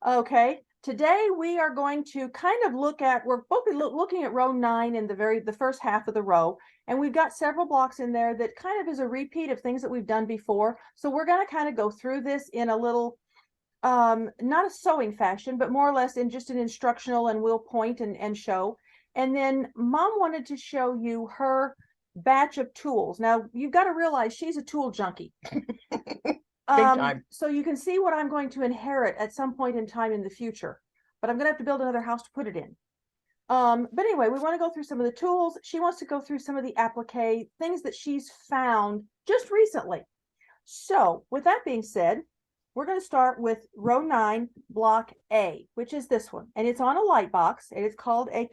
Okay, today we are going to kind of look at, we're both looking at row 9 in the first half of the row, and we've got several blocks in there that kind of is a repeat of things that we've done before. So we're going to kind of go through this in a little, not a sewing fashion, but more or less in just an instructional, and we'll point and show. And then Mom wanted to show you her batch of tools. Now you've got to realize she's a tool junkie. Big time. So you can see what I'm going to inherit at some point in time in the future, but I'm going to have to build another house to put it in. But anyway, we want to go through some of the tools. She wants to go through some of the applique, things that she's found just recently. So with that being said, we're going to start with row 9, block A, which is this one. And it's on a light box, and it's called a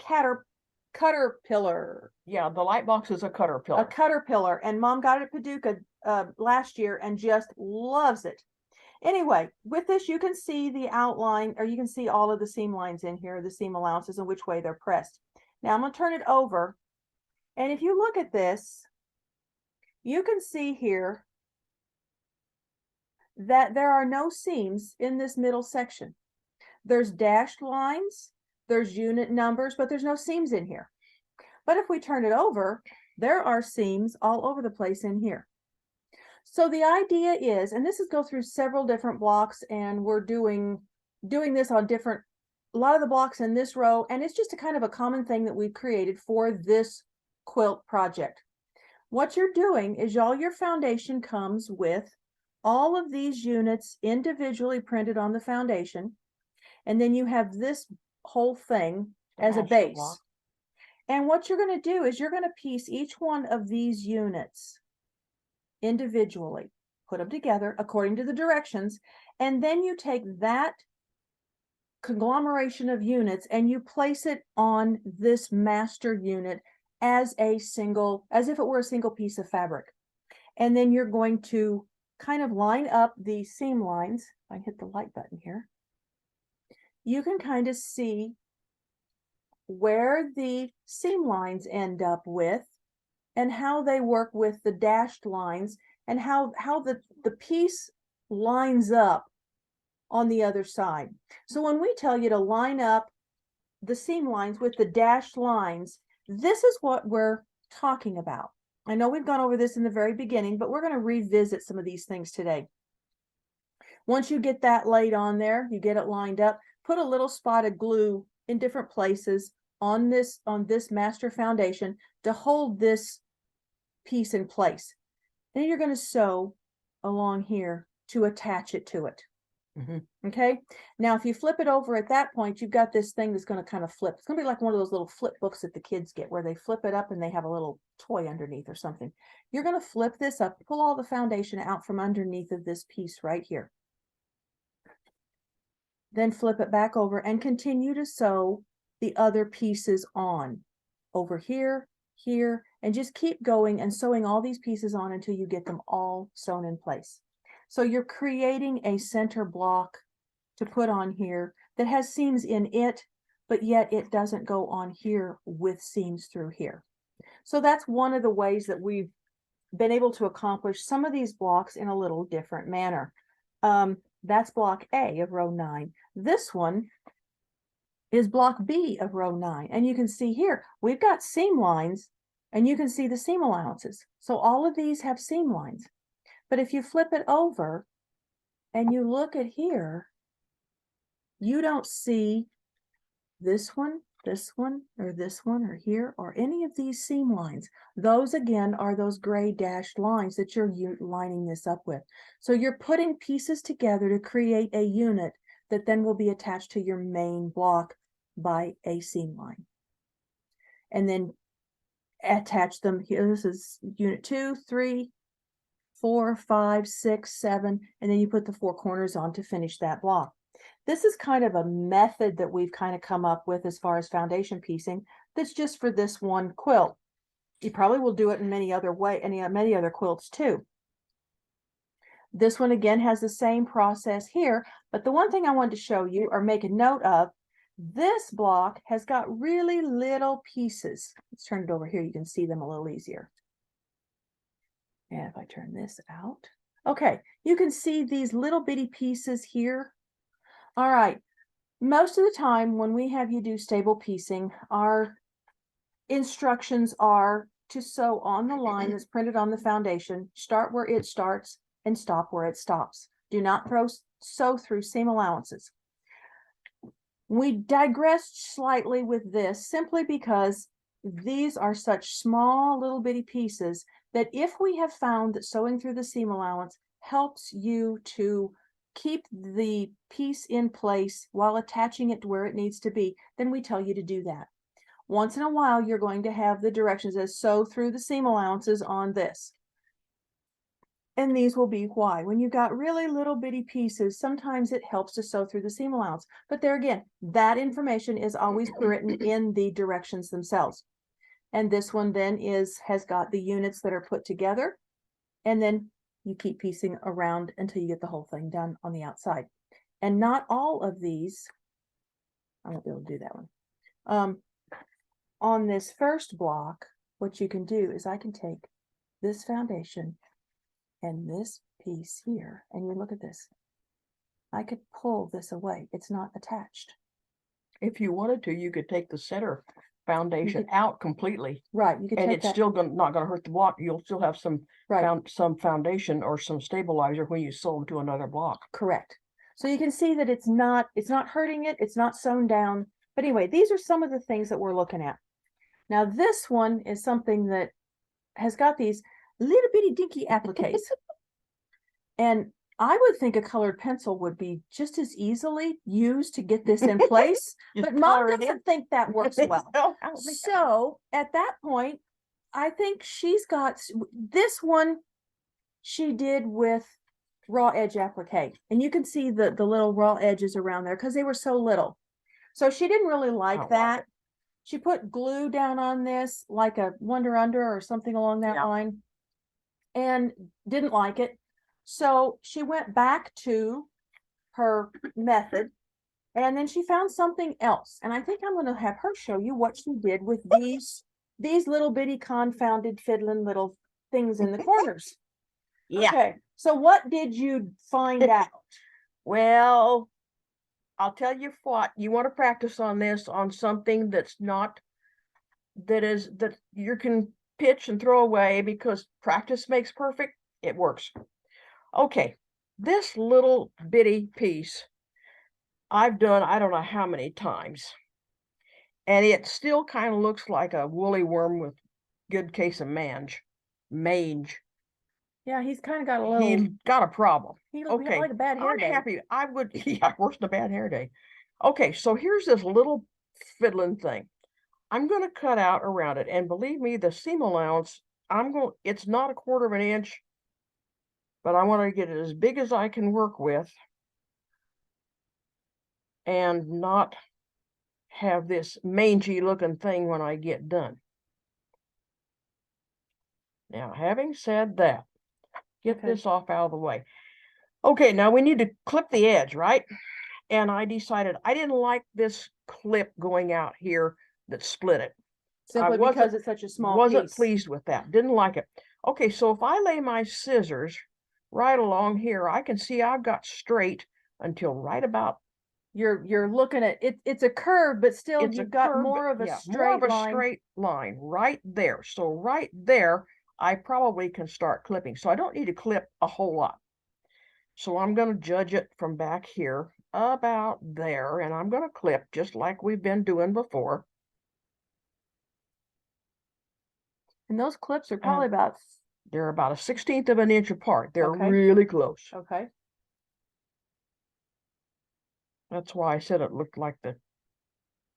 caterpillar. Yeah, the light box is a caterpillar. A caterpillar. And Mom got it at Paducah last year and just loves it. Anyway, with this, you can see the outline, or you can see all of the seam lines in here, the seam allowances and which way they're pressed. Now I'm going to turn it over. And if you look at this, you can see here that there are no seams in this middle section. There's dashed lines, there's unit numbers, but there's no seams in here. But if we turn it over, there are seams all over the place in here. So the idea is, and this is go through several different blocks, and we're doing this on a lot of the blocks in this row, and it's just a kind of a common thing that we've created for this quilt project. What you're doing is all your foundation comes with all of these units individually printed on the foundation, and then you have this whole thing as a base. Block. And what you're going to do is you're going to piece each one of these units individually, put them together according to the directions, and then you take that conglomeration of units and you place it on this master unit as if it were a single piece of fabric. And then you're going to kind of line up the seam lines. If I hit the light button here, you can kind of see where the seam lines end up with, and how they work with the dashed lines, and how the piece lines up on the other side. So when we tell you to line up the seam lines with the dashed lines, this is what we're talking about. I know we've gone over this in the very beginning, but we're going to revisit some of these things today. Once you get that laid on there, you get it lined up, put a little spot of glue in different places on this master foundation to hold this piece in place. Then you're going to sew along here to attach it to it. Okay, now if you flip it over at that point, you've got this thing that's going to kind of flip. It's going to be like one of those little flip books that the kids get, where they flip it up and they have a little toy underneath or something. You're going to flip this up, pull all the foundation out from underneath of this piece right here, then flip it back over and continue to sew the other pieces on over here, here, and just keep going and sewing all these pieces on until you get them all sewn in place. So you're creating a center block to put on here that has seams in it, but yet it doesn't go on here with seams through here. So that's one of the ways that we've been able to accomplish some of these blocks in a little different manner. That's block A of row 9. This one is block B of row 9. And you can see here, we've got seam lines, and you can see the seam allowances. So all of these have seam lines. But if you flip it over and you look at here, you don't see this one, or this one, or here, or any of these seam lines. Those again are those gray dashed lines that you're lining this up with. So you're putting pieces together to create a unit that then will be attached to your main block by a seam line. And then attach them here. This is unit 2, 3, 4, 5, 6, 7, and then you put the 4 corners on to finish that block. This is kind of a method that we've kind of come up with as far as foundation piecing that's just for this one quilt. You probably will do it in many other quilts too. This one again has the same process here, but the one thing I wanted to show you or make a note of, this block has got really little pieces. Let's turn it over here. You can see them a little easier. And if I turn this out, okay, you can see these little bitty pieces here. All right, Most of the time when we have you do stable piecing, our instructions are to sew on the line that's printed on the foundation, start where it starts and stop where it stops. Do not sew through seam allowances. We digressed slightly with this simply because these are such small little bitty pieces that if we have found that sewing through the seam allowance helps you to keep the piece in place while attaching it to where it needs to be, then we tell you to do that. Once in a while, you're going to have the directions as sew through the seam allowances on this. And these will be why. When you've got really little bitty pieces, sometimes it helps to sew through the seam allowance. But there again, that information is always written in the directions themselves. And this one then has got the units that are put together. And then you keep piecing around until you get the whole thing done on the outside. And not all of these, I won't be able to do that one. On this first block, what you can do is I can take this foundation and this piece here, and you look at this. I could pull this away. It's not attached. If you wanted to, you could take the center foundation out completely. Right. You could and take it's that. still not going to hurt the block. You'll still have some Right. some foundation or some stabilizer when you sew them to another block. Correct. So you can see that it's not hurting it. It's not sewn down. But anyway, these are some of the things that we're looking at. Now this one is something that has got these little bitty dinky appliques. And I would think a colored pencil would be just as easily used to get this in place, but Mom doesn't think that works well. So at that point, I think she's got this one she did with raw edge applique. And you can see the little raw edges around there because they were so little. So she didn't really like that. She put glue down on this, like a Wonder Under or something along that line, and didn't like it. So she went back to her method, and then she found something else. And I think I'm going to have her show you what she did with these little bitty confounded fiddling little things in the corners. Yeah. Okay. So what did you find out? Well, I'll tell you what, you want to practice on this on something that's not, that you can pitch and throw away, because practice makes perfect. It works. Okay, this little bitty piece I've done, I don't know how many times, and it still kind of looks like a woolly worm with good case of mange. Yeah, he's kind of got a little. He's got a problem. He looks like a bad hair day. Happy. I would. Yeah, worse than a bad hair day. Okay, so here's this little fiddling thing. I'm going to cut out around it, and believe me, the seam allowance, it's not 1/4 of an inch, but I want to get it as big as I can work with and not have this mangy looking thing when I get done. Now, having said that, get this off out of the way. Okay, now we need to clip the edge, right? And I decided I didn't like this clip going out here that split it. Simply because it's such a small piece. Wasn't pleased with that. Didn't like it. Okay, so if I lay my scissors right along here, I can see I've got straight until right about. You're looking at it. It's a curve, but still you've got more of a straight line right there. So right there, I probably can start clipping. So I don't need to clip a whole lot. So I'm going to judge it from back here about there, and I'm going to clip just like we've been doing before. And those clips are probably they're about 1/16 of an inch apart. They're really close. Okay. That's why I said it looked like the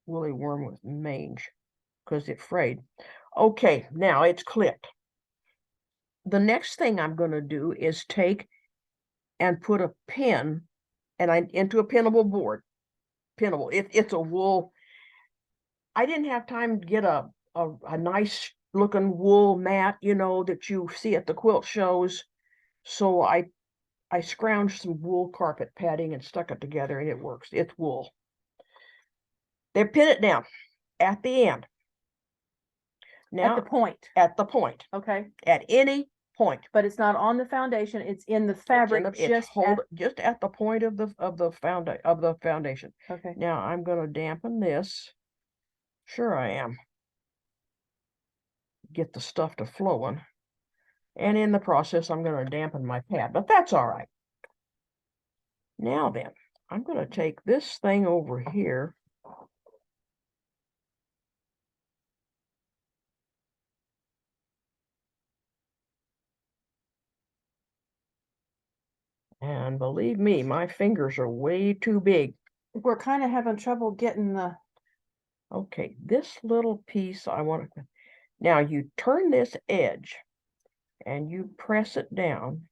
woolly worm with mange, because it frayed. Okay, now it's clipped. The next thing I'm going to do is take and put a pin into a pinnable board. Pinnable. It's a wool. I didn't have time to get a nice looking wool mat, you know, that you see at the quilt shows. So I scrounged some wool carpet padding and stuck it together, and it works. It's wool. They pin it down at the end. Now, at the point. At the point. Okay. At any point. But it's not on the foundation, it's in the It's fabric, just at the point of the foundation. okay. Now I'm going to dampen this. Sure I am. Get the stuff to flowing. And in the process, I'm going to dampen my pad, but that's all right. Now then, I'm going to take this thing over here. And believe me, my fingers are way too big. We're kind of having trouble getting the, Okay, this little piece I want to, now you turn this edge and you press it down.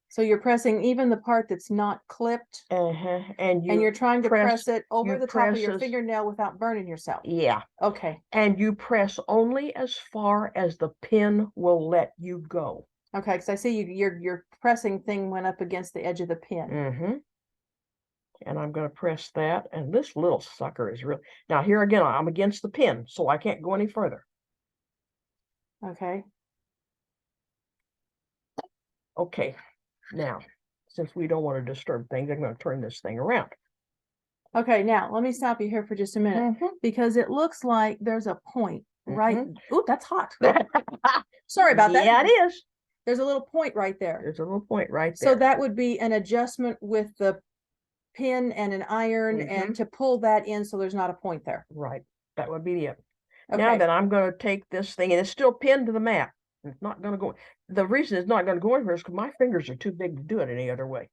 so you're pressing even the part that's not clipped, And and you're trying to press it over you the top of press your this- fingernail without burning yourself. Yeah, Okay, and you press only as far as the pin will let you go. okay, because I see your pressing thing went up against the edge of the pin. Mm-hmm. And I'm going to press that, and this little sucker is real. Now here again, I'm against the pin, so I can't go any further. Okay, Okay, now, since we don't want to disturb things, I'm going to turn this thing around. okay, now let me stop you here for just a minute, because it looks like there's a point right. Ooh, that's hot. Sorry about that. Yeah, it is. There's a little point right there. There's a little point right So there. that would be an adjustment with the pin and an iron and to pull that in so there's not a point there. Right, that would be it. Okay. Now then, I'm going to take this thing, and it's still pinned to the mat. It's not going to go. The reason it's not going to go anywhere is because my fingers are too big to do it any other way.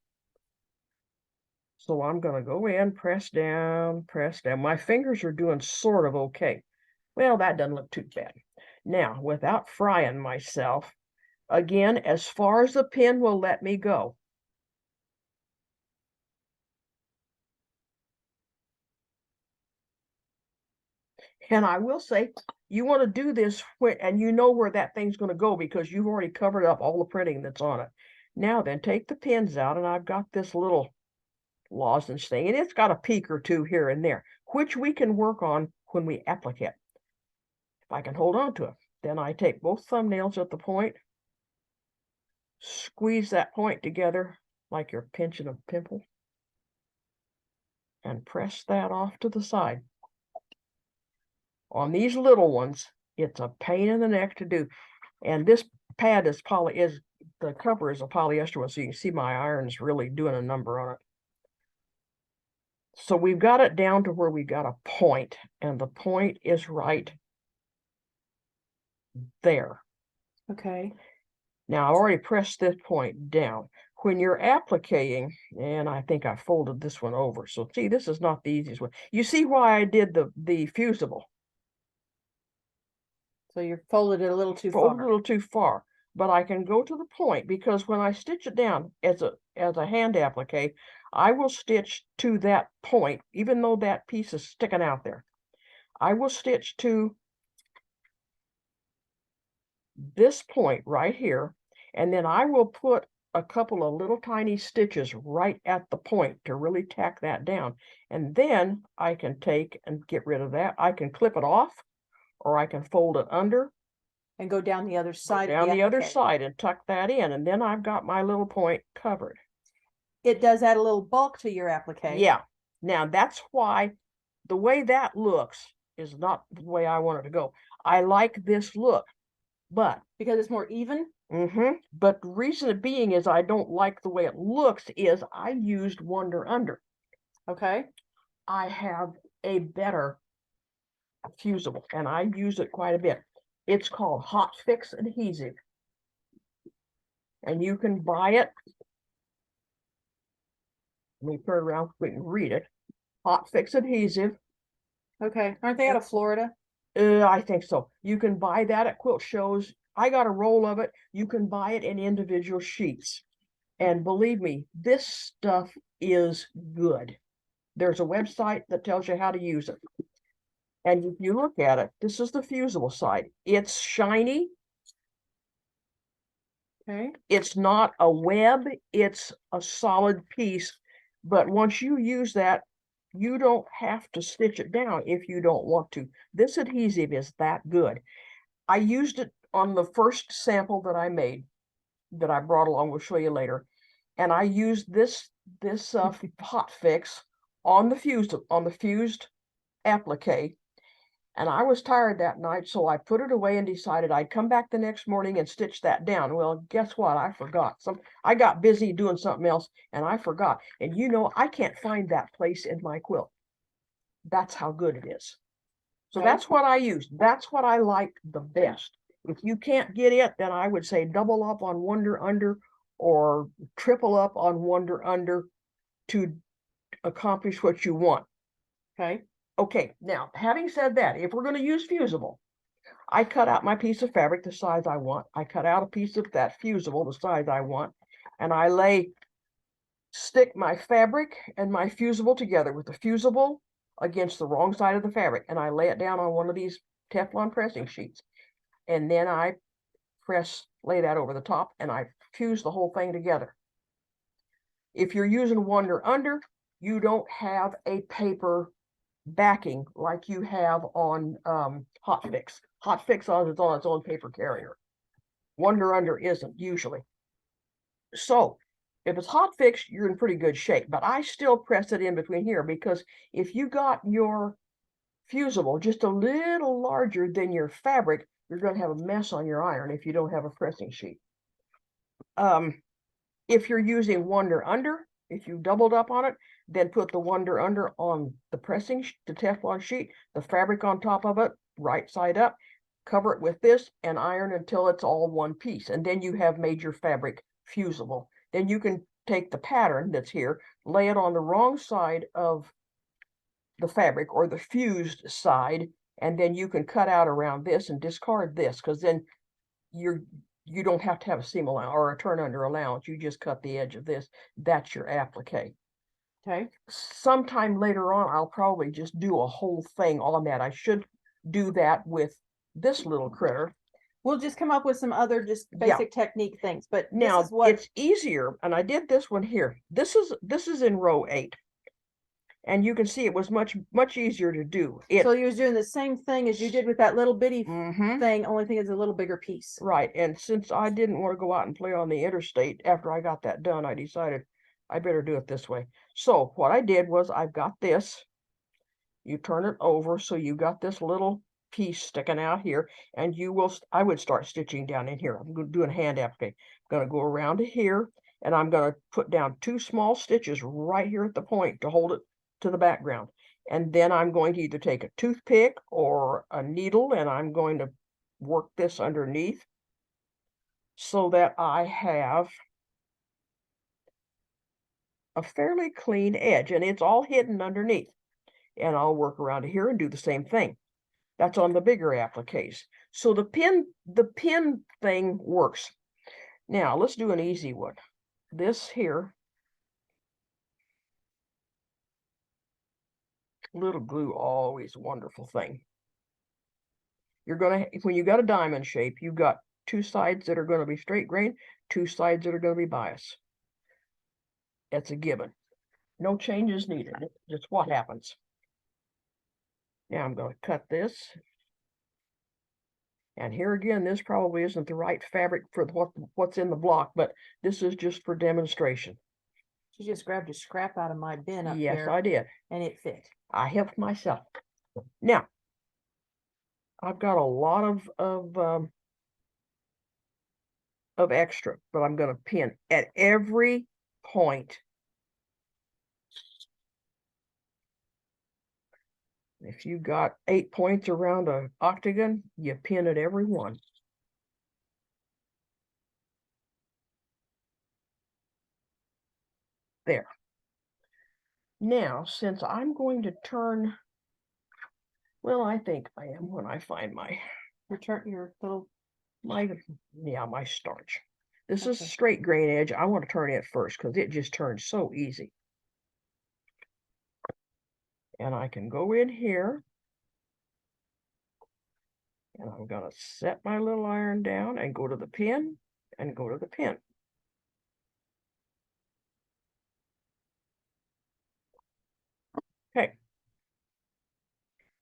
So I'm going to go in, press down, press down. My fingers are doing sort of okay. Well, that doesn't look too bad. Now, without frying myself, again, as far as the pin will let me go. And I will say, you want to do this and you know where that thing's going to go because you've already covered up all the printing that's on it. Now then, take the pins out, and I've got this little lozenge thing, and it's got a peak or two here and there, which we can work on when we applique it. If I can hold on to it, then I take both thumbnails at the point, squeeze that point together like you're pinching a pimple, and press that off to the side. On these little ones, it's a pain in the neck to do. And this pad is the cover is a polyester one, so you can see my iron's really doing a number on it. So we've got it down to where we got a point, and the point is right there. Okay. Now I've already pressed this point down. When you're appliquing, and I think I folded this one over. So see, this is not the easiest one. You see why I did the fusible. So you're folded it a little too Fold far. a little too far, but I can go to the point because when I stitch it down as a hand applique, I will stitch to that point, even though that piece is sticking out there. I will stitch to this point right here, and then I will put a couple of little tiny stitches right at the point to really tack that down. And then I can take and get rid of that. I can clip it off, or I can fold it under and go down the other side. Down the other side and tuck that in, and then I've got my little point covered. It does add a little bulk to your applique. Yeah. Now that's why the way that looks is not the way I want it to go. I like this look, but because it's more even. But the reason being is I don't like the way it looks is I used Wonder Under. Okay. I have a better fusible, and I use it quite a bit. It's called Hot Fix Adhesive. And you can buy it. Let me turn around so we can read it. Hot Fix Adhesive. Okay. Aren't they out of Florida? I think so. You can buy that at quilt shows. I got a roll of it. You can buy it in individual sheets. And believe me, this stuff is good. There's a website that tells you how to use it. And if you look at it, this is the fusible side. It's shiny. Okay. It's not a web, it's a solid piece. But once you use that, you don't have to stitch it down if you don't want to. This adhesive is that good. I used it on the first sample that I made. that I brought along. We'll show you later. And I used this hot fix on the fused applique. And I was tired that night, so I put it away and decided I'd come back the next morning and stitch that down. Well, guess what? I forgot. I got busy doing something else and I forgot. And you know, I can't find that place in my quilt. That's how good it is. So Okay. that's what I used. That's what I like the best. If you can't get it, then I would say double up on Wonder Under or triple up on Wonder Under to accomplish what you want. Okay. Okay, now, having said that, if we're going to use fusible, I cut out my piece of fabric the size I want. I cut out a piece of that fusible the size I want, and I stick my fabric and my fusible together with the fusible against the wrong side of the fabric, and I lay it down on one of these Teflon pressing sheets, and then I lay that over the top, and I fuse the whole thing together. If you're using Wonder Under, you don't have a paper backing like you have on Hot Fix. Hot Fix on its own paper carrier. Wonder Under isn't usually. So if it's Hot Fix, you're in pretty good shape. But I still press it in between here because if you got your fusible just a little larger than your fabric, you're going to have a mess on your iron if you don't have a pressing sheet. If you're using Wonder Under, if you doubled up on it, then put the Wonder Under on the Teflon sheet, the fabric on top of it, right side up, cover it with this and iron until it's all one piece. And then you have made your fabric fusible. Then you can take the pattern that's here, lay it on the wrong side of the fabric or the fused side, and then you can cut out around this and discard this, because then you don't have to have a seam allowance or a turn under allowance. You just cut the edge of this. That's your applique. Okay. Sometime later on, I'll probably just do a whole thing on that. I should do that with this little critter. We'll just come up with some other just basic technique things, but now this is what it's easier, and I did this one here. This is in row 8. And you can see it was much easier to do. So you was doing the same thing as you did with that little bitty Mhm. thing, only thing is a little bigger piece. Right, and since I didn't want to go out and play on the interstate after I got that done, I decided I better do it this way. So what I did was I've got this. You turn it over, so you got this little piece sticking out here, and I would start stitching down in here. I'm doing hand applique. I'm going to go around to here, and I'm going to put down 2 small stitches right here at the point to hold it to the background. And then I'm going to either take a toothpick or a needle, and I'm going to work this underneath so that I have a fairly clean edge, and it's all hidden underneath. And I'll work around to here and do the same thing. That's on the bigger appliques. So the pin thing works. Now let's do an easy one. This here, little glue, always a wonderful thing. You're gonna, when you got a diamond shape, you've got 2 sides that are going to be straight grain, 2 sides that are going to be bias. That's a given. No changes needed. Just what happens. Now I'm going to cut this. And here again, this probably isn't the right fabric for what's in the block, but this is just for demonstration. She just grabbed a scrap out of my bin up Yes, there. I did. And it fit. I helped myself. Now, I've got a lot of extra, but I'm going to pin at every point. If you've got 8 points around an octagon, you pin at every one. There. Now, since I'm going to turn, well, I think I am when I find my my starch. This is a straight grain edge. I want to turn it first because it just turns so easy. And I can go in here. And I'm going to set my little iron down and go to the pin and go to the pin. Okay.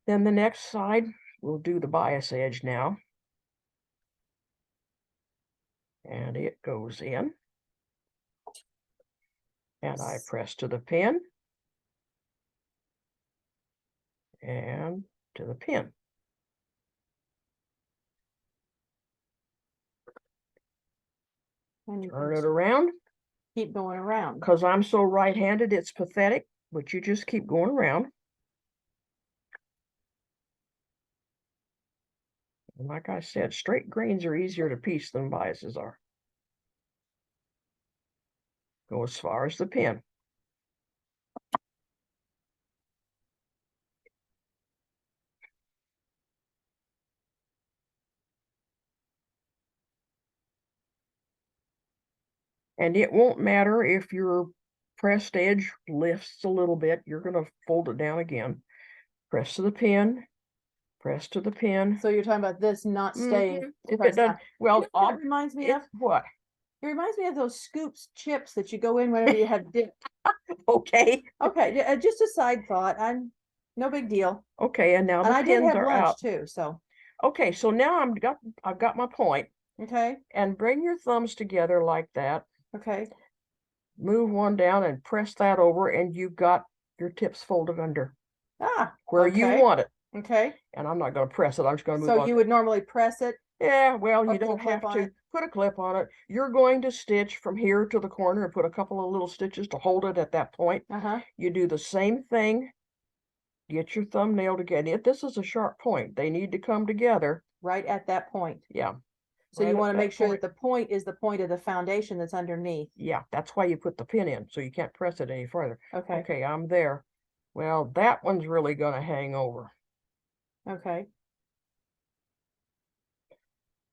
Then the next side, we'll do the bias edge now. and it goes in, and I press to the pin and to the pin. And you Turn can it around. keep going around. Because I'm so right-handed, it's pathetic, but you just keep going around. And like I said, straight grains are easier to piece than biases are. Go as far as the pin. And it won't matter if your pressed edge lifts a little bit, you're going to fold it down again. Press to the pin, press to the pin. So you're talking about this not staying If it pressed doesn't, down. well, You know what it reminds me of? what? It reminds me of those scoops chips that you go in whenever you have dip. Okay. Okay, just a side thought. No big deal. Okay, and now And the I did pins have are lunch out. too, so Okay, so now I've got my point. okay, And bring your thumbs together like that. okay. Move one down and press that over, and you've got your tips folded under Ah, where you okay, want it. okay. And I'm not going to press it. I'm just going to move So on. you would normally press it? Yeah, well, Or you put a don't clip have on to it? put a clip on it. You're going to stitch from here to the corner and put a couple of little stitches to hold it at that point. Uh-huh. You do the same thing. Get your thumbnail together. This is a sharp point. They need to come together. Right at that point. Yeah. So Right you at want to that make sure point. that the point is the point of the foundation that's underneath. Yeah, that's why you put the pin in, so you can't press it any further. Okay. Okay, I'm there. Well, that one's really going to hang over. Okay.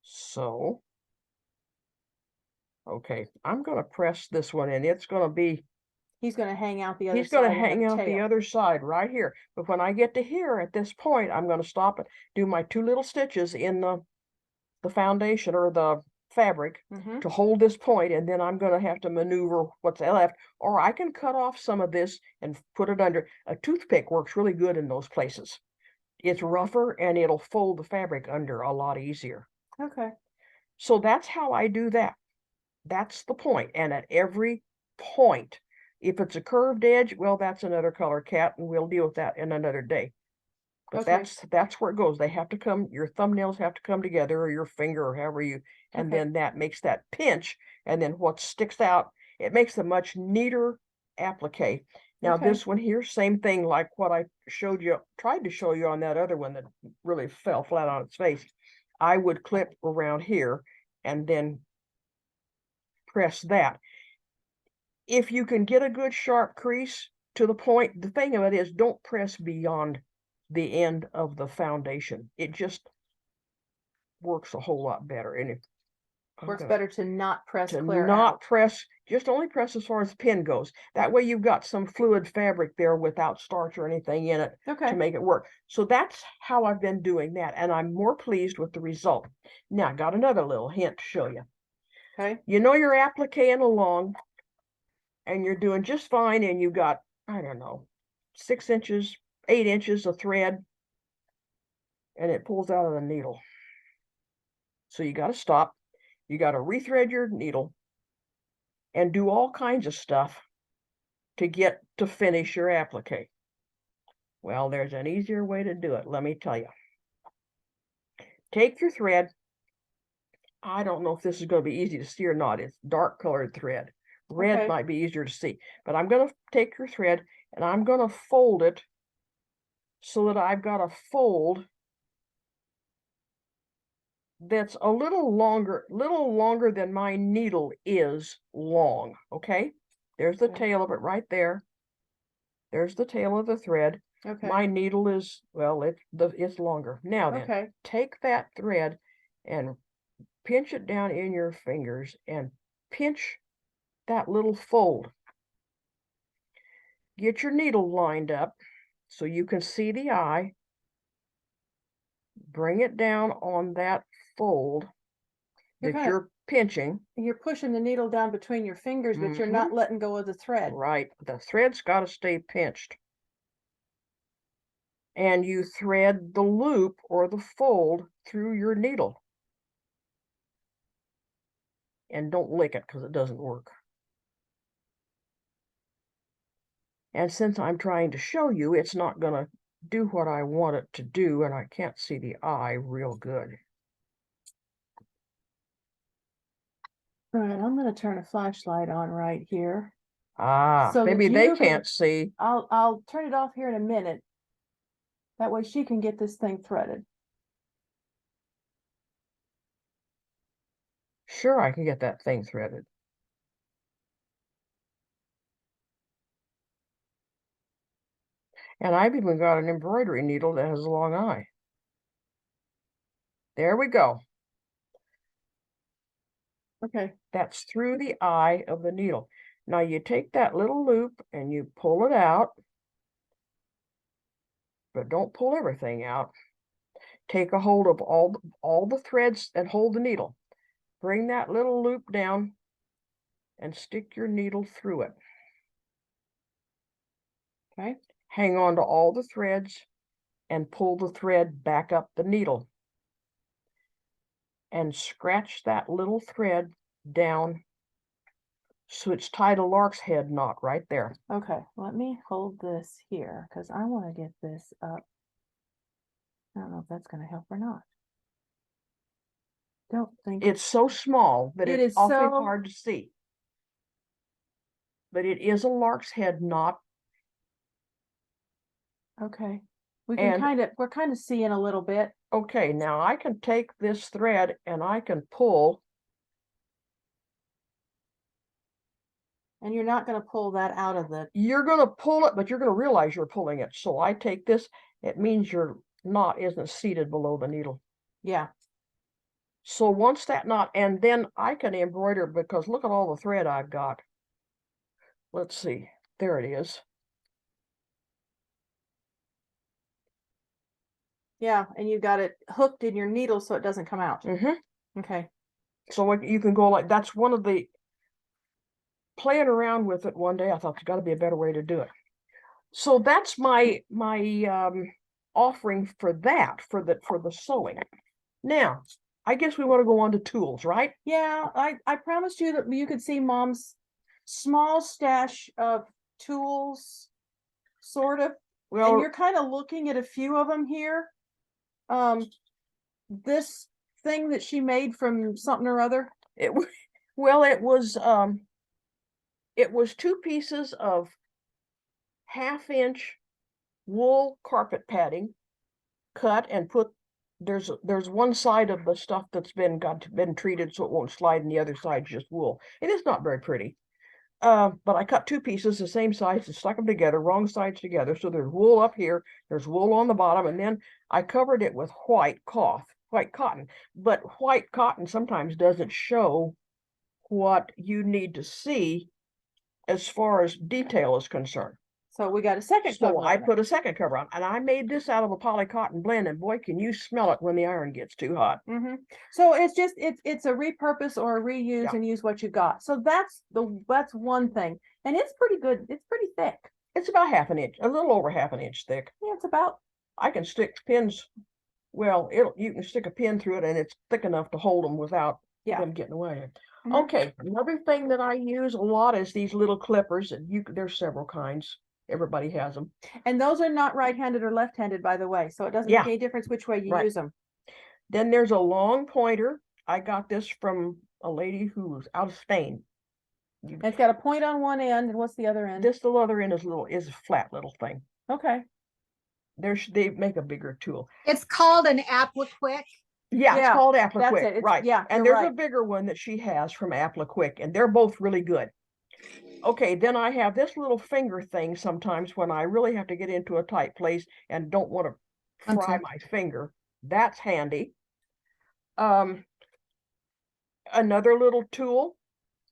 So, okay, I'm going to press this one in. It's going to be, He's going to hang out the other he's going side to and have hang a out the tail. other side right here. But when I get to here at this point, I'm going to stop it, do my two little stitches in the foundation or the fabric to hold this point, and then I'm going to have to maneuver what's left, or I can cut off some of this and put it under. A toothpick works really good in those places. It's rougher and it'll fold the fabric under a lot easier. Okay. So that's how I do that. That's the point. And at every point, if it's a curved edge, well, that's another color, Cat, and we'll deal with that in another day. But Okay. that's where it goes. They have to come, your thumbnails have to come together, or your finger, or however you, and Okay. then that makes that pinch, and then what sticks out, it makes a much neater applique. Now Okay. this one here, same thing like what I showed you, tried to show you on that other one that really fell flat on its face. I would clip around here and then press that. If you can get a good sharp crease to the point, the thing of it is, don't press beyond the end of the foundation. It just works a whole lot better. And if Works better to not press clear not out. press, just only press as far as the pin goes. That way you've got some fluid fabric there without starch or anything in it Okay. to make it work. So that's how I've been doing that, and I'm more pleased with the result. Now I got another little hint to show you. Okay. You know you're appliquing along and you're doing just fine, and you got, I don't know, 6 inches, 8 inches of thread, and it pulls out of the needle. So you got to stop. You got to rethread your needle and do all kinds of stuff to get to finish your applique. Well, there's an easier way to do it, let me tell you. Take your thread. I don't know if this is going to be easy to see or not. It's dark colored thread. Red might be easier to see, but I'm going to take your thread and I'm going to fold it so that I've got a fold that's a little longer than my needle is long. Okay, there's the tail of it right there. There's the tail of the thread. Okay. My needle is, well, it's longer. Now then, take that thread and pinch it down in your fingers and pinch that little fold. Get your needle lined up so you can see the eye. Bring it down on that fold that you're pinching. You're pushing the needle down between your fingers, but you're not letting go of the thread. Right. The thread's got to stay pinched. And you thread the loop or the fold through your needle. and don't lick it because it doesn't work. And since I'm trying to show you, it's not going to do what I want it to do, and I can't see the eye real good. All right, I'm going to turn a flashlight on right here. Ah, So that maybe they you can- can't see. I'll turn it off here in a minute. That way she can get this thing threaded. Sure, I can get that thing threaded. And I've even got an embroidery needle that has a long eye. There we go. Okay. That's through the eye of the needle. Now you take that little loop and you pull it out, but don't pull everything out. Take a hold of all the threads and hold the needle. Bring that little loop down and stick your needle through it. Okay. Hang on to all the threads and pull the thread back up the needle. And scratch that little thread down so it's tied a lark's head knot right there. Okay, let me hold this here because I want to get this up. I don't know if that's going to help or not. Don't think It's so small that It it's is awfully so- hard to see. But it is a lark's head knot. Okay. We're kind of seeing a little bit. Okay, now I can take this thread and I can pull. And you're not going to pull that out of the, You're going to pull it, but you're going to realize you're pulling it. So I take this, it means your knot isn't seated below the needle. yeah. So once that knot, and then I can embroider because look at all the thread I've got. Let's see, there it is. Yeah, and you got it hooked in your needle so it doesn't come out. Mm-hmm. Okay. So you can go like, that's one of the, playing around with it one day, I thought there's got to be a better way to do it. So that's my offering for that, for the sewing. Now, I guess we want to go on to tools, right? Yeah, I promised you that you could see Mom's small stash of tools, sort of. Well, And you're kind of looking at a few of them here. This thing that she made from something or other. it was 2 pieces of 1/2 inch wool carpet padding cut and put. There's one side of the stuff that's been treated so it won't slide, and the other side's just wool. It is not very pretty. But I cut 2 pieces the same size and stuck them together, wrong sides together. So there's wool up here, there's wool on the bottom, and then I covered it with white cotton. But white cotton sometimes doesn't show what you need to see as far as detail is concerned. So we got a second So cover I on it. put a second cover on, and I made this out of a poly cotton blend, and boy, can you smell it when the iron gets too hot. So it's just it's a repurpose or a reuse Yeah. and use what you got. So that's one thing, and it's pretty good. It's pretty thick. It's about 1/2 inch, a little over 1/2 inch thick. Yeah, it's about. I can stick pins. Well, you can stick a pin through it, and it's thick enough to hold them without them getting away. Okay, another thing that I use a lot is these little clippers, and there's several kinds. Everybody has them. And those are not right-handed or left-handed, by the way. So it doesn't make any difference which way you use them. Then there's a long pointer. I got this from a lady who was out of Spain. It's got a point on one end, and what's the other end? The other end is a flat little thing. Okay. They make a bigger tool. It's called an applique. Yeah, it's called That's applique, it. right? Yeah, and you're there's right. a bigger one that she has from applique, and they're both really good. Okay, then I have this little finger thing sometimes when I really have to get into a tight place and don't want to fry my finger. That's handy. Another little tool.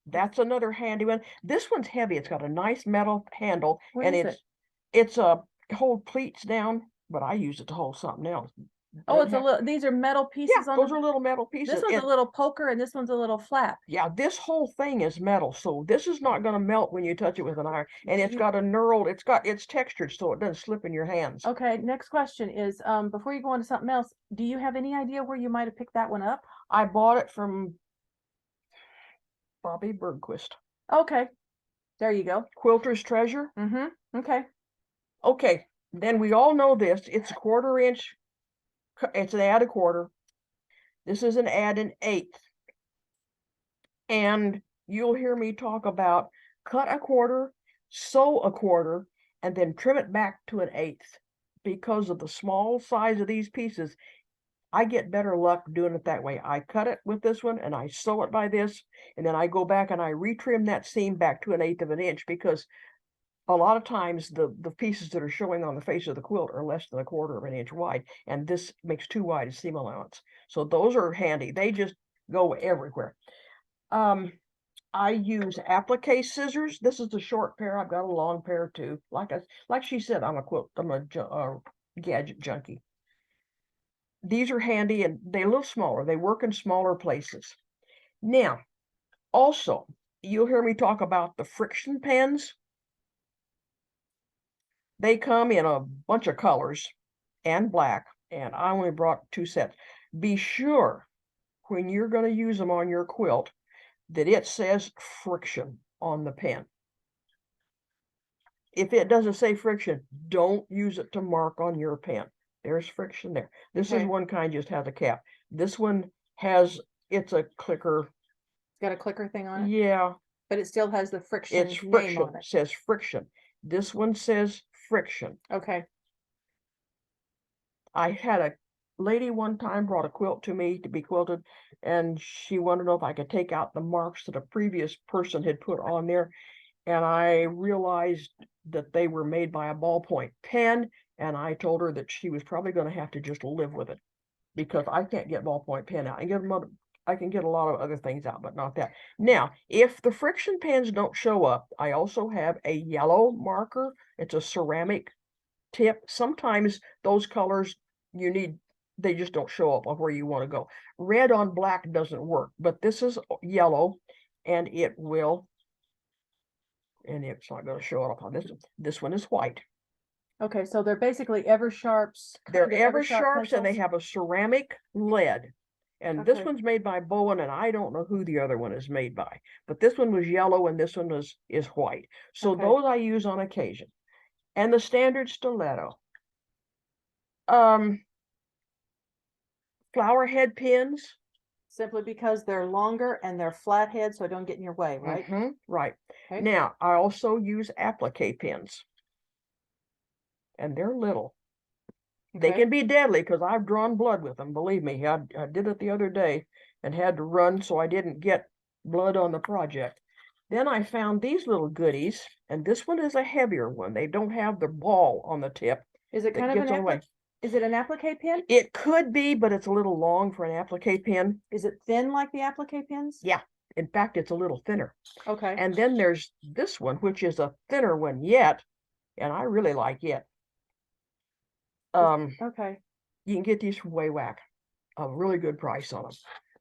That's another handy one. This one's heavy. It's got a nice metal handle, What is it? It's a hold pleats down, but I use it to hold something else. Oh, it's a little. These are metal pieces. Yeah, those are little metal pieces. This one's a little poker, and this one's a little flap. Yeah, this whole thing is metal, so this is not going to melt when you touch it with an iron. And it's got a knurled. It's textured, so it doesn't slip in your hands. Okay. Next question is, before you go on to something else, do you have any idea where you might have picked that one up? I bought it from Bobby Bergquist. Okay, there you go. Quilter's Treasure. Okay, Okay, then we all know this. It's a 1/4 inch. It's an add a quarter. This is an add an eighth. And you'll hear me talk about cut a quarter, sew a quarter, and then trim it back to an eighth. Because of the small size of these pieces, I get better luck doing it that way. I cut it with this one and I sew it by this, and then I go back and I retrim that seam back to 1/8 of an inch, because a lot of times the pieces that are showing on the face of the quilt are less than 1/4 of an inch wide, and this makes too wide a seam allowance. So those are handy. They just go everywhere. I use applique scissors. This is a short pair. I've got a long pair too. Like she said, I'm a gadget junkie. These are handy and they're a little smaller. They work in smaller places. Now, also, you'll hear me talk about the friction pens. They come in a bunch of colors and black, and I only brought 2 sets. Be sure when you're going to use them on your quilt that it says friction on the pen. If it doesn't say friction, don't use it to mark on your pen. There's friction there. This is Okay. one kind just has a cap. This one has, it's a clicker. got a clicker thing on it, Yeah, but it still has the friction it's name friction. on it. Says friction. This one says friction. Okay, I had a lady one time brought a quilt to me to be quilted, and she wanted to know if I could take out the marks that a previous person had put on there. And I realized that they were made by a ballpoint pen, and I told her that she was probably going to have to just live with it, because I can't get ballpoint pen out. I can get a lot of other things out, but not that. Now, if the friction pens don't show up, I also have a yellow marker. It's a ceramic tip. Sometimes those colors they just don't show up where you want to go. Red on black doesn't work, but this is yellow, and it will, and it's not going to show up on this one. This one is white. okay, so they're basically Eversharps. They're kind of Eversharps, and they pencils? have a ceramic lead. And this Okay. one's made by Bowen, and I don't know who the other one is made by. But this one was yellow, and this one is white. So Okay. those I use on occasion. And the standard stiletto. Flower head pins. Simply because they're longer and they're flathead, so it don't get in your way, right? Right. Okay. Now, I also use applique pins. And they're little. They Okay. can be deadly because I've drawn blood with them. Believe me, I did it the other day and had to run so I didn't get blood on the project. Then I found these little goodies, and this one is a heavier one. They don't have the ball on the tip. Is it that kind of gets an on the way. applique? Is it an applique pin? It could be, but it's a little long for an applique pin. Is it thin like the applique pins? Yeah, in fact, it's a little thinner. Okay. And then there's this one, which is a thinner one yet, and I really like it. Okay. You can get these from Waywack, a really good price on them,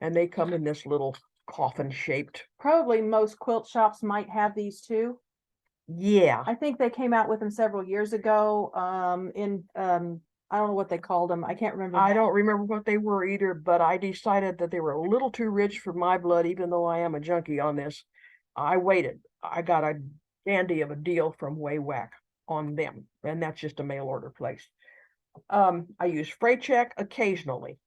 and they come in this little coffin shaped. Probably most quilt shops might have these too. Yeah, I think they came out with them several years ago. I don't know what they called them. I can't remember. I don't remember what they were either, but I decided that they were a little too rich for my blood, even though I am a junkie on this. I waited. I got a dandy of a deal from Waywack on them, and that's just a mail order place. I use freight check occasionally.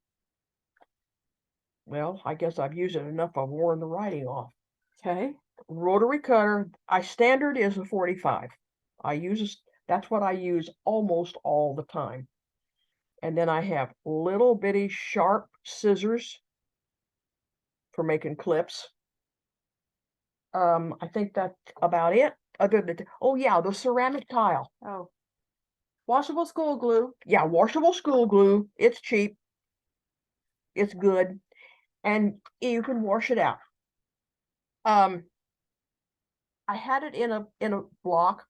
Well, I guess I've used it enough. I've worn the writing off. Okay. Rotary cutter. Standard is a 45. That's what I use almost all the time. And then I have little bitty sharp scissors for making clips. I think that's about it. Other than, oh yeah, the ceramic tile. Oh. Washable school glue. Yeah, washable school glue. It's cheap. It's good. And you can wash it out. I had it in a block,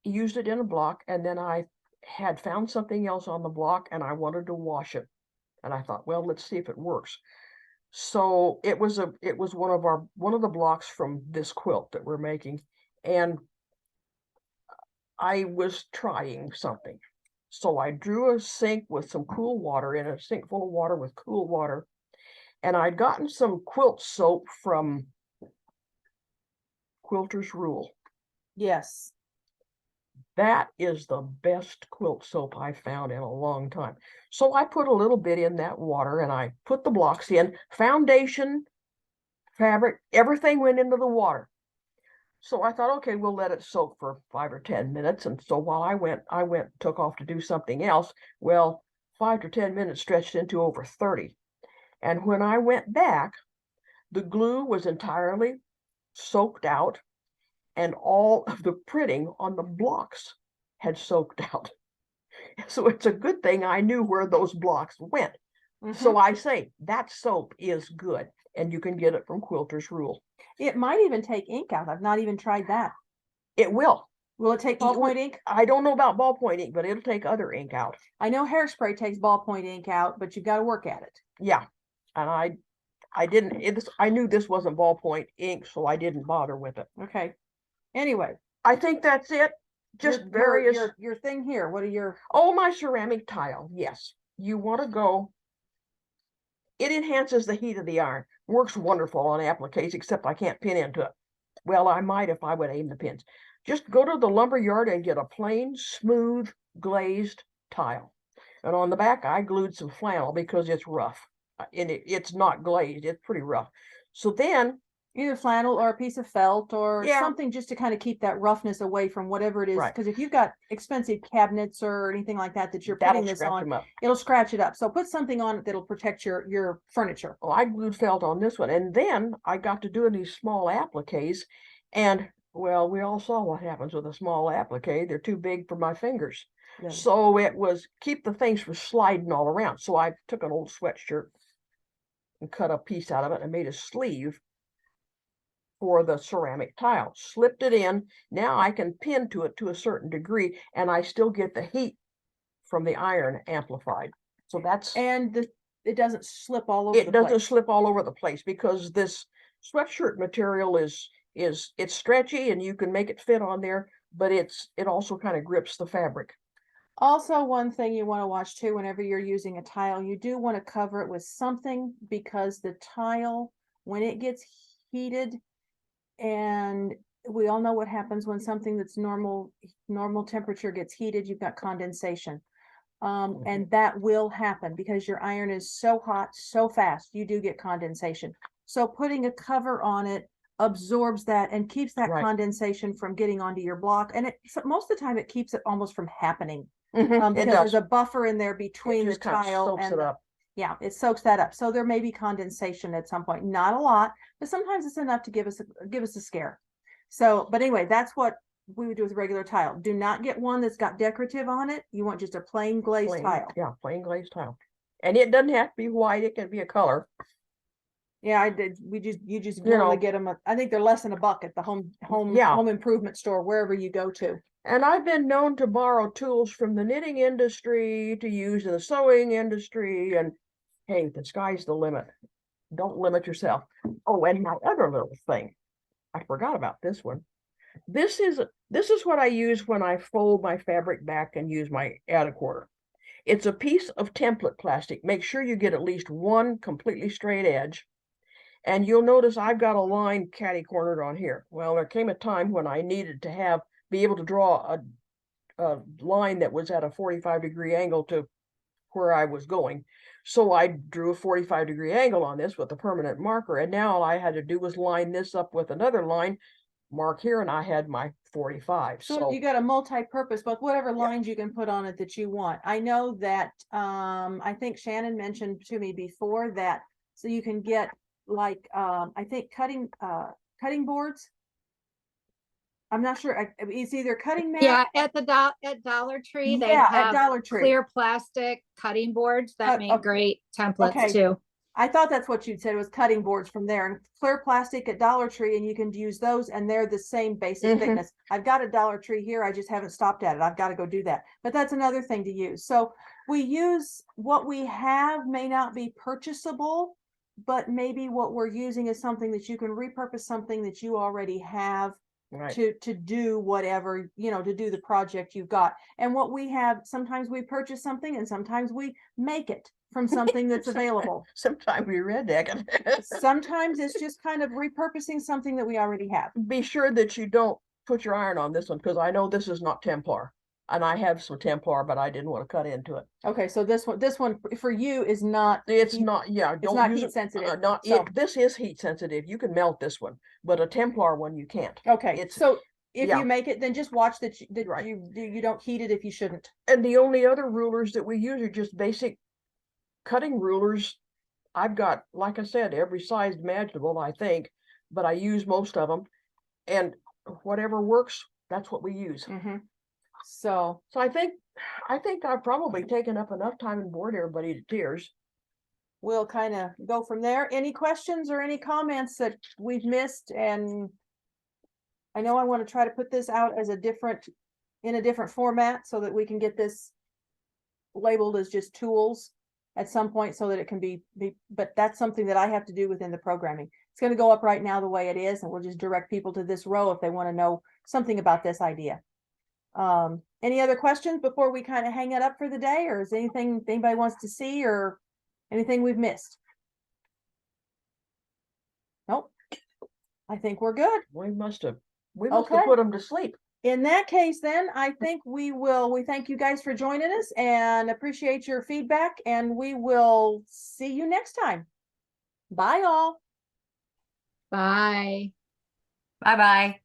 used it in a block, and then I had found something else on the block and I wanted to wash it. And I thought, well, let's see if it works. So it was one of the blocks from this quilt that we're making, and I was trying something. So I drew a sink with some cool water in it, a sink full of water with cool water, And I'd gotten some quilt soap from Quilter's Rule. Yes. That is the best quilt soap I found in a long time. So I put a little bit in that water and I put the blocks in, foundation, fabric, everything went into the water. So I thought, okay, we'll let it soak for 5 or 10 minutes. And so while I went, took off to do something else. Well, 5 to 10 minutes stretched into over 30. And when I went back, the glue was entirely soaked out and all of the printing on the blocks had soaked out. So it's a good thing I knew where those blocks went. So I say that soap is good and you can get it from Quilter's Rule. It might even take ink out. I've not even tried that. It will. Will it take ballpoint ink? I don't know about ballpoint ink, but it'll take other ink out. I know hairspray takes ballpoint ink out, but you've got to work at it. Yeah. And I knew this wasn't ballpoint ink, so I didn't bother with it. Okay. Anyway. I think that's it. Just various. Your thing here. What are your? Oh, my ceramic tile. Yes. You want to go. It enhances the heat of the iron. Works wonderful on appliques, except I can't pin into it. Well, I might if I would aim the pins. Just go to the lumber yard and get a plain, smooth, glazed tile. And on the back, I glued some flannel because it's rough. And it's not glazed. It's pretty rough. So then either flannel or a piece of felt or Yeah. something just to kind of keep that roughness away from whatever it is. Right. Because if you've got expensive cabinets or anything like that you're that'll putting this scratch on, them up. it'll scratch it up. So put something on it that'll protect your furniture. Well, I glued felt on this one. And then I got to doing these small appliques. And, well, we all saw what happens with a small applique. They're too big for my fingers. Yeah. So it was keep the things from sliding all around. So I took an old sweatshirt and cut a piece out of it and made a sleeve for the ceramic tile, slipped it in. Now I can pin to it to a certain degree and I still get the heat from the iron amplified. So that's, And it doesn't slip all over it the doesn't place. slip all over the place because this sweatshirt material is it's stretchy and you can make it fit on there, but it also kind of grips the fabric. Also, one thing you want to watch too, whenever you're using a tile, you do want to cover it with something because the tile, when it gets heated, and we all know what happens when something that's normal temperature gets heated, you've got condensation. And that will happen because your iron is so hot, so fast, you do get condensation. So putting a cover on it absorbs that and keeps that Right. condensation from getting onto your block. And most of the time it keeps it almost from happening. It Because does. there's a buffer in there between the Just kind of tile soaks and it up. yeah, it soaks that up. So there may be condensation at some point, not a lot, but sometimes it's enough to give us a scare. So, but anyway, that's what we would do with regular tile. Do not get one that's got decorative on it. You want just a plain glazed tile. Yeah, plain glazed tile. And it doesn't have to be white, it can be a color. Yeah, I did. You just You normally know. get them. I think they're less than $1 at the home Yeah. improvement store, wherever you go to. And I've been known to borrow tools from the knitting industry to use in the sewing industry. And hey, the sky's the limit. Don't limit yourself. Oh, and my other little thing, I forgot about this one. This is what I use when I fold my fabric back and use my add a quarter. It's a piece of template plastic. Make sure you get at least one completely straight edge. And you'll notice I've got a line catty-cornered on here. Well, there came a time when I needed to be able to draw a line that was at a 45-degree angle to where I was going. So I drew a 45-degree angle on this with a permanent marker. And now all I had to do was line this up with another line, mark here, and I had my 45. So you got a multi-purpose, but whatever lines you can put on it that you want. I know that I think Shannon mentioned to me before that so you can get like I think cutting boards. I'm not sure. It's either cutting mat. Yeah, at Dollar Tree, they Yeah, at have Dollar Tree. clear plastic cutting boards that make okay. great templates Okay. too. I thought that's what you'd said was cutting boards from there, and clear plastic at Dollar Tree, and you can use those, and they're the same basic thickness. I've got a Dollar Tree here. I just haven't stopped at it. I've got to go do that. But that's another thing to use. So we use what we have may not be purchasable, but maybe what we're using is something that you can repurpose something that you already have. Right. To do whatever, to do the project you've got. And what we have, sometimes we purchase something and sometimes we make it from something that's available. Sometime we redneck it. Sometimes it's just kind of repurposing something that we already have. Be sure that you don't put your iron on this one, because I know this is not Templar. And I have some Templar, but I didn't want to cut into it. Okay, so this one for you is not. It's heat- not, yeah, It's don't not use heat it. sensitive. Not so- it. This is heat sensitive. You can melt this one, but a Templar one you can't. Okay, It's- so if yeah. you make it, then just watch that Right. you don't heat it if you shouldn't. And the only other rulers that we use are just basic cutting rulers. I've got, like I said, every size imaginable, I think, but I use most of them. And whatever works, that's what we use. So So I think I've probably taken up enough time and bored everybody to tears. we'll kind of go from there. Any questions or any comments that we've missed? And I know I want to try to put this out as in a different format so that we can get this labeled as just tools at some point so that it can be, but that's something that I have to do within the programming. It's going to go up right now the way it is, and we'll just direct people to this row if they want to know something about this idea. Any other questions before we kind of hang it up for the day, or is anything anybody wants to see or anything we've missed? Nope. I think we're good. We must have Okay. put them to sleep. In that case, then I think we thank you guys for joining us and appreciate your feedback, and we will see you next time. Bye all. Bye. Bye-bye.